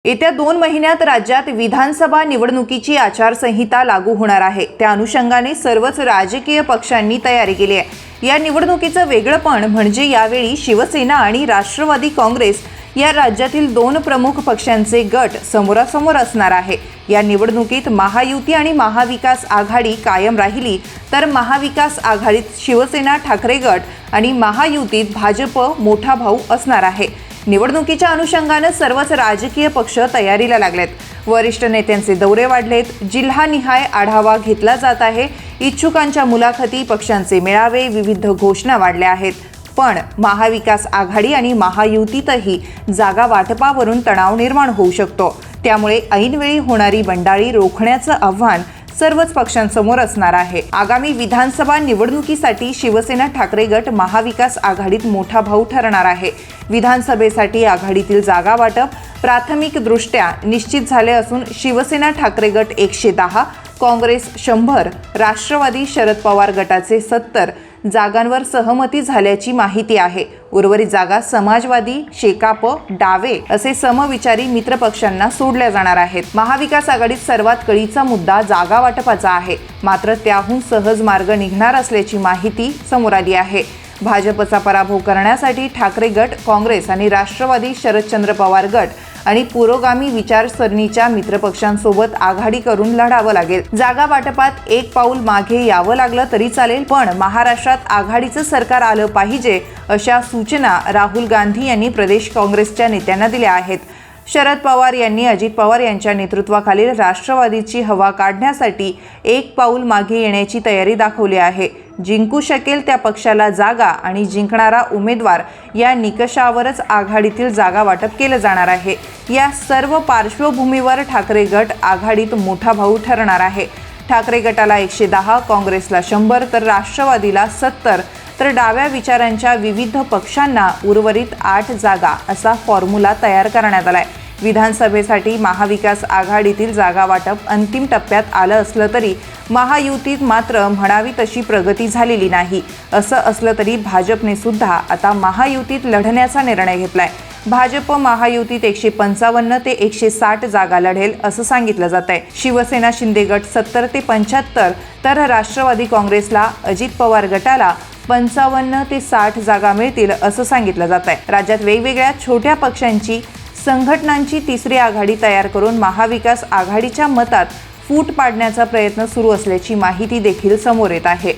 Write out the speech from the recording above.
येत्या 2 महिन्यात राज्यात विधानसभा निवडणुकीची आचारसंहिता लागू होणार आहे। त्या अनुषंगाने सर्वच राजकीय पक्षांनी तयारी केली आहे। या निवडणुकीचं वेगळेपण म्हणजे यावेळी शिवसेना आणि राष्ट्रवादी काँग्रेस या राज्यातील 2 प्रमुख पक्षांचे गट समोरासमोर असणार आहे। या निवडणुकीत महायुती आणि महाविकास आघाडी कायम राहिली तर महाविकास आघाडीत शिवसेना ठाकरे गट आणि महायुतीत भाजप मोठा भाऊ असणार आहे। निवडणुकीच्या अनुषंगाने सर्वच राजकीय पक्ष तयारीला लागलेत। वरिष्ठ नेत्यांचे दौरे वाढलेत, जिल्हानिहाय आढावा घेतला जात आहे। इच्छुकांच्या मुलाखती, पक्षांचे मेळावे, विविध घोषणा वाढल्या आहेत। पण महाविकास आघाडी आणि महायुतीतही जागा वाटपावरून तणाव निर्माण होऊ शकतो। त्यामुळे ऐनवेळी होणारी बंडाळी रोखण्याचं आव्हान सर्वच पक्षांसमोर असणार आहे। आगामी विधानसभा निवडणुकीसाठी शिवसेना ठाकरे गट महाविकास आघाडीत मोठा भाऊ ठरणार आहे। विधानसभेसाठी आघाडीतील जागा वाटप प्राथमिकदृष्ट्या निश्चित झाले असून शिवसेना ठाकरे गट 110, काँग्रेस 100, राष्ट्रवादी शरद पवार गटाचे 70 जागांवर सहमती झाल्याची माहिती आहे। उर्वरित जागा समाजवादी, शेकाप, डावे असे समविचारी मित्रपक्षांना सोडल्या जाणार आहेत। महाविकास आघाडीत सर्वात कळीचा मुद्दा जागा वाटपाचा आहे, मात्र त्याहून सहज मार्ग निघणार असल्याची माहिती समोर आली आहे। भाजपचा पराभव करण्यासाठी ठाकरे गट, काँग्रेस आणि राष्ट्रवादी शरदचंद्र पवार गट आणि पुरोगामी विचारसरणीच्या मित्रपक्षांसोबत आघाडी करून लढावं लागेल। जागा वाटपात एक पाऊल मागे यावं लागलं तरी चालेल, पण महाराष्ट्रात आघाडीचं सरकार आलं पाहिजे अशा सूचना राहुल गांधी यांनी प्रदेश काँग्रेसच्या नेत्यांना दिल्या आहेत। शरद पवार यांनी अजित पवार यांच्या नेतृत्वाखालील राष्ट्रवादीची हवा काढण्यासाठी एक पाऊल मागे येण्याची तयारी दाखवली आहे। जिंकू शकेल त्या पक्षाला जागा आणि जिंकणारा उमेदवार या निकषावरच आघाडीतील जागा वाटप केलं जाणार आहे। या सर्व पार्श्वभूमीवर ठाकरे गट आघाडीत मोठा भाऊ ठरणार आहे। ठाकरे गटाला 110, काँग्रेसला 100 तर राष्ट्रवादीला 70 तर डाव्या विचारांच्या विविध पक्षांना उर्वरित 8 जागा असा फॉर्म्युला तयार करण्यात आलाय। विधानसभेसाठी महाविकास आघाडीतील जागा वाटप अंतिम टप्प्यात आलं असलं तरी महायुतीत मात्र म्हणावी तशी प्रगती झालेली नाही। असं असलं तरी भाजपने सुद्धा आता महायुतीत लढण्याचा निर्णय घेतलाय। भाजप महायुतीत 155 ते 160 जागा लढेल असं सांगितलं जात आहे। शिवसेना शिंदे गट 70 ते 75 तर राष्ट्रवादी काँग्रेसला अजित पवार गटाला 55 ते 60 जागा मिळतील असं सांगितलं जात आहे। राज्यात वेगवेगळ्या छोट्या पक्षांची संघटनांची तिसरी आघाडी तयार करून महाविकास आघाडीच्या मतात फूट पाडण्याचा प्रयत्न सुरू असल्याची माहिती देखील समोर येत आहे।